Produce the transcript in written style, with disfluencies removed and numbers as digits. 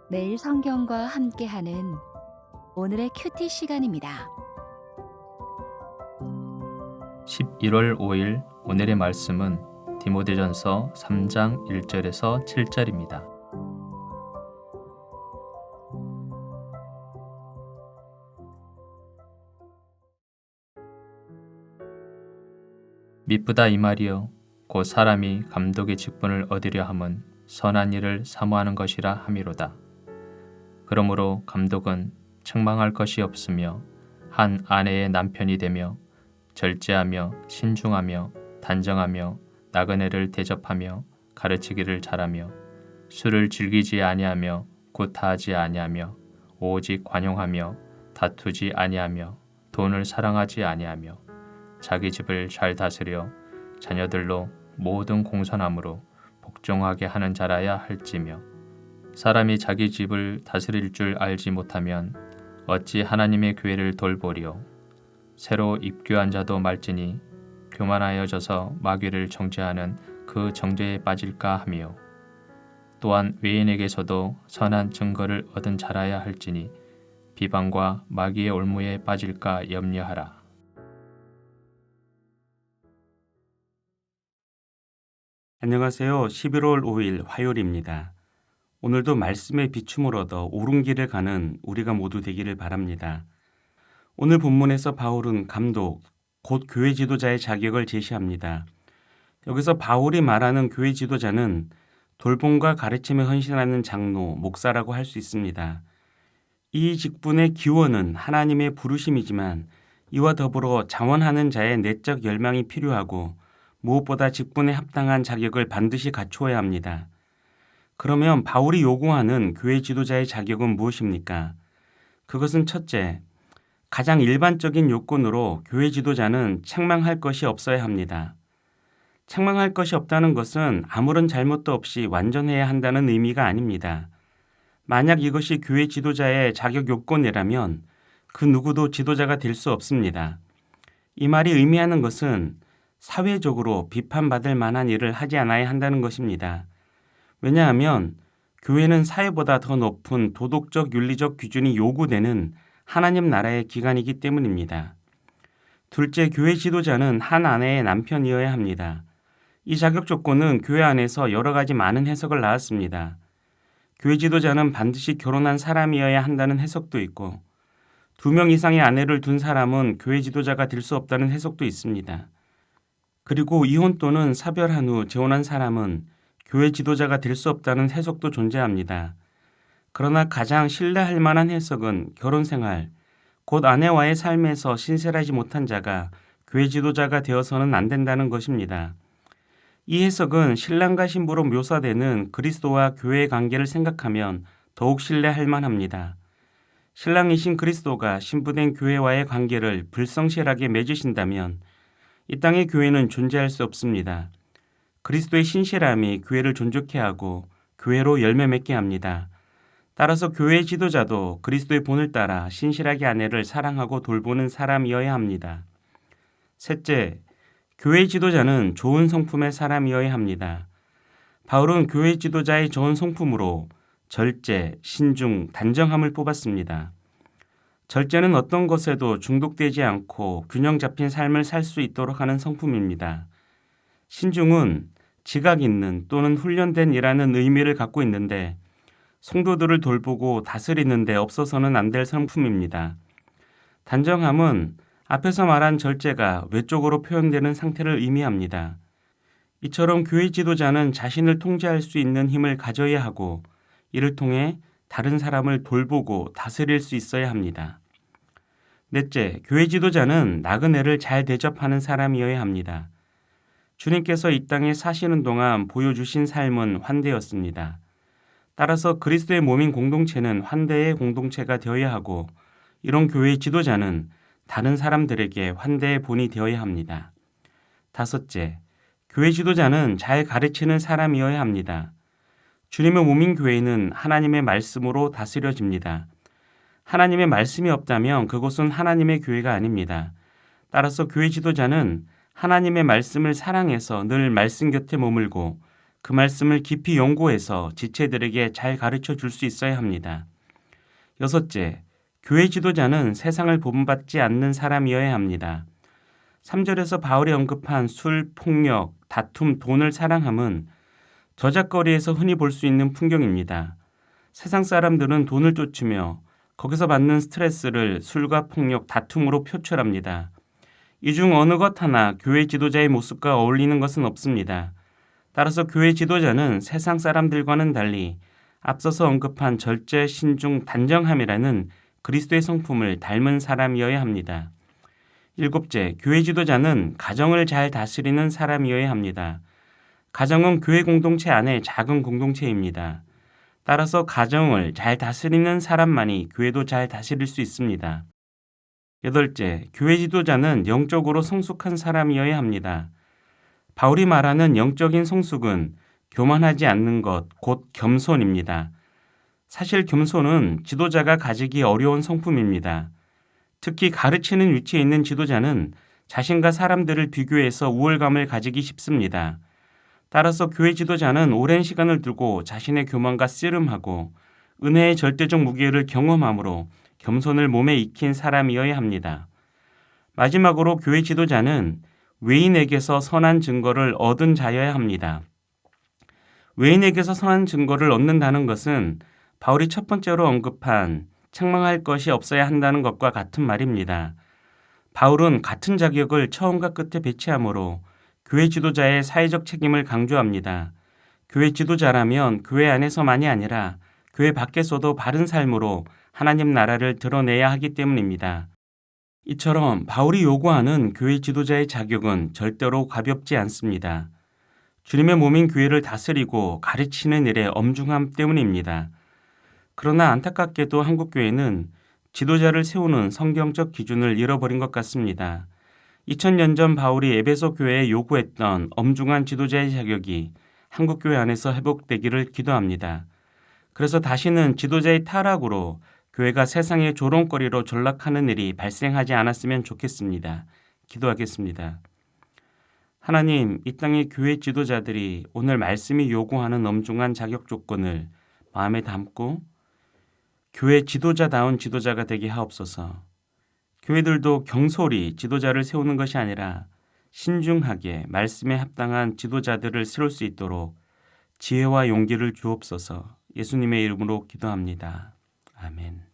매일 성경과 함께하는 오늘의 큐티 시간입니다. 11월 5일 오늘의 말씀은 디모데전서 3장 1절에서 7절입니다. 미쁘다 이 말이요 곧 사람이 감독의 직분을 얻으려 함은 선한 일을 사모하는 것이라 함이로다. 그러므로 감독은 책망할 것이 없으며 한 아내의 남편이 되며 절제하며 신중하며 단정하며 나그네를 대접하며 가르치기를 잘하며 술을 즐기지 아니하며 구타하지 아니하며 오직 관용하며 다투지 아니하며 돈을 사랑하지 아니하며 자기 집을 잘 다스려 자녀들로 모든 공손함으로 복종하게 하는 자라야 할지며 사람이 자기 집을 다스릴 줄 알지 못하면 어찌 하나님의 교회를 돌보리요. 새로 입교한 자도 말지니 교만하여져서 마귀를 정죄하는 그 정죄에 빠질까 하며 또한 외인에게서도 선한 증거를 얻은 자라야 할지니 비방과 마귀의 올무에 빠질까 염려하라. 안녕하세요. 11월 5일 화요일입니다. 오늘도 말씀의 비춤을 얻어 옳은 길을 가는 우리가 모두 되기를 바랍니다. 오늘 본문에서 바울은 감독, 곧 교회 지도자의 자격을 제시합니다. 여기서 바울이 말하는 교회 지도자는 돌봄과 가르침에 헌신하는 장로, 목사라고 할 수 있습니다. 이 직분의 기원은 하나님의 부르심이지만 이와 더불어 자원하는 자의 내적 열망이 필요하고 무엇보다 직분에 합당한 자격을 반드시 갖추어야 합니다. 그러면 바울이 요구하는 교회 지도자의 자격은 무엇입니까? 그것은 첫째, 가장 일반적인 요건으로 교회 지도자는 책망할 것이 없어야 합니다. 책망할 것이 없다는 것은 아무런 잘못도 없이 완전해야 한다는 의미가 아닙니다. 만약 이것이 교회 지도자의 자격 요건이라면 그 누구도 지도자가 될 수 없습니다. 이 말이 의미하는 것은 사회적으로 비판받을 만한 일을 하지 않아야 한다는 것입니다. 왜냐하면 교회는 사회보다 더 높은 도덕적 윤리적 기준이 요구되는 하나님 나라의 기관이기 때문입니다. 둘째, 교회 지도자는 한 아내의 남편이어야 합니다. 이 자격 조건은 교회 안에서 여러 가지 많은 해석을 낳았습니다. 교회 지도자는 반드시 결혼한 사람이어야 한다는 해석도 있고 2명 이상의 아내를 둔 사람은 교회 지도자가 될 수 없다는 해석도 있습니다. 그리고 이혼 또는 사별한 후 재혼한 사람은 교회 지도자가 될 수 없다는 해석도 존재합니다. 그러나 가장 신뢰할 만한 해석은 결혼생활, 곧 아내와의 삶에서 신실하지 못한 자가 교회 지도자가 되어서는 안 된다는 것입니다. 이 해석은 신랑과 신부로 묘사되는 그리스도와 교회의 관계를 생각하면 더욱 신뢰할 만합니다. 신랑이신 그리스도가 신부된 교회와의 관계를 불성실하게 맺으신다면 이 땅의 교회는 존재할 수 없습니다. 그리스도의 신실함이 교회를 존귀케 하고 교회로 열매 맺게 합니다. 따라서 교회의 지도자도 그리스도의 본을 따라 신실하게 아내를 사랑하고 돌보는 사람이어야 합니다. 셋째, 교회 지도자는 좋은 성품의 사람이어야 합니다. 바울은 교회 지도자의 좋은 성품으로 절제, 신중, 단정함을 뽑았습니다. 절제는 어떤 것에도 중독되지 않고 균형 잡힌 삶을 살 수 있도록 하는 성품입니다. 신중은 지각 있는 또는 훈련된 이라는 의미를 갖고 있는데 성도들을 돌보고 다스리는 데 없어서는 안 될 성품입니다. 단정함은 앞에서 말한 절제가 외적으로 표현되는 상태를 의미합니다. 이처럼 교회 지도자는 자신을 통제할 수 있는 힘을 가져야 하고 이를 통해 다른 사람을 돌보고 다스릴 수 있어야 합니다. 넷째, 교회 지도자는 나그네를 잘 대접하는 사람이어야 합니다. 주님께서 이 땅에 사시는 동안 보여주신 삶은 환대였습니다. 따라서 그리스도의 몸인 공동체는 환대의 공동체가 되어야 하고 이런 교회의 지도자는 다른 사람들에게 환대의 본이 되어야 합니다. 다섯째, 교회 지도자는 잘 가르치는 사람이어야 합니다. 주님의 몸인 교회는 하나님의 말씀으로 다스려집니다. 하나님의 말씀이 없다면 그곳은 하나님의 교회가 아닙니다. 따라서 교회 지도자는 하나님의 말씀을 사랑해서 늘 말씀 곁에 머물고 그 말씀을 깊이 연구해서 지체들에게 잘 가르쳐 줄 수 있어야 합니다. 여섯째, 교회 지도자는 세상을 본받지 않는 사람이어야 합니다. 3절에서 바울이 언급한 술, 폭력, 다툼, 돈을 사랑함은 저작거리에서 흔히 볼 수 있는 풍경입니다. 세상 사람들은 돈을 쫓으며 거기서 받는 스트레스를 술과 폭력, 다툼으로 표출합니다. 이 중 어느 것 하나 교회 지도자의 모습과 어울리는 것은 없습니다. 따라서 교회 지도자는 세상 사람들과는 달리 앞서서 언급한 절제, 신중, 단정함이라는 그리스도의 성품을 닮은 사람이어야 합니다. 일곱째, 교회 지도자는 가정을 잘 다스리는 사람이어야 합니다. 가정은 교회 공동체 안의 작은 공동체입니다. 따라서 가정을 잘 다스리는 사람만이 교회도 잘 다스릴 수 있습니다. 여덟째, 교회 지도자는 영적으로 성숙한 사람이어야 합니다. 바울이 말하는 영적인 성숙은 교만하지 않는 것, 곧 겸손입니다. 사실 겸손은 지도자가 가지기 어려운 성품입니다. 특히 가르치는 위치에 있는 지도자는 자신과 사람들을 비교해서 우월감을 가지기 쉽습니다. 따라서 교회 지도자는 오랜 시간을 두고 자신의 교만과 씨름하고 은혜의 절대적 무게를 경험함으로 겸손을 몸에 익힌 사람이어야 합니다. 마지막으로 교회 지도자는 외인에게서 선한 증거를 얻은 자여야 합니다. 외인에게서 선한 증거를 얻는다는 것은 바울이 첫 번째로 언급한 책망할 것이 없어야 한다는 것과 같은 말입니다. 바울은 같은 자격을 처음과 끝에 배치하므로 교회 지도자의 사회적 책임을 강조합니다. 교회 지도자라면 교회 안에서만이 아니라 교회 밖에서도 바른 삶으로 하나님 나라를 드러내야 하기 때문입니다. 이처럼 바울이 요구하는 교회 지도자의 자격은 절대로 가볍지 않습니다. 주님의 몸인 교회를 다스리고 가르치는 일의 엄중함 때문입니다. 그러나 안타깝게도 한국 교회는 지도자를 세우는 성경적 기준을 잃어버린 것 같습니다. 2000년 전 바울이 에베소 교회에 요구했던 엄중한 지도자의 자격이 한국 교회 안에서 회복되기를 기도합니다. 그래서 다시는 지도자의 타락으로 교회가 세상의 조롱거리로 전락하는 일이 발생하지 않았으면 좋겠습니다. 기도하겠습니다. 하나님, 이 땅의 교회 지도자들이 오늘 말씀이 요구하는 엄중한 자격 조건을 마음에 담고 교회 지도자다운 지도자가 되게 하옵소서. 교회들도 경솔히 지도자를 세우는 것이 아니라 신중하게 말씀에 합당한 지도자들을 세울 수 있도록 지혜와 용기를 주옵소서. 예수님의 이름으로 기도합니다. 아멘.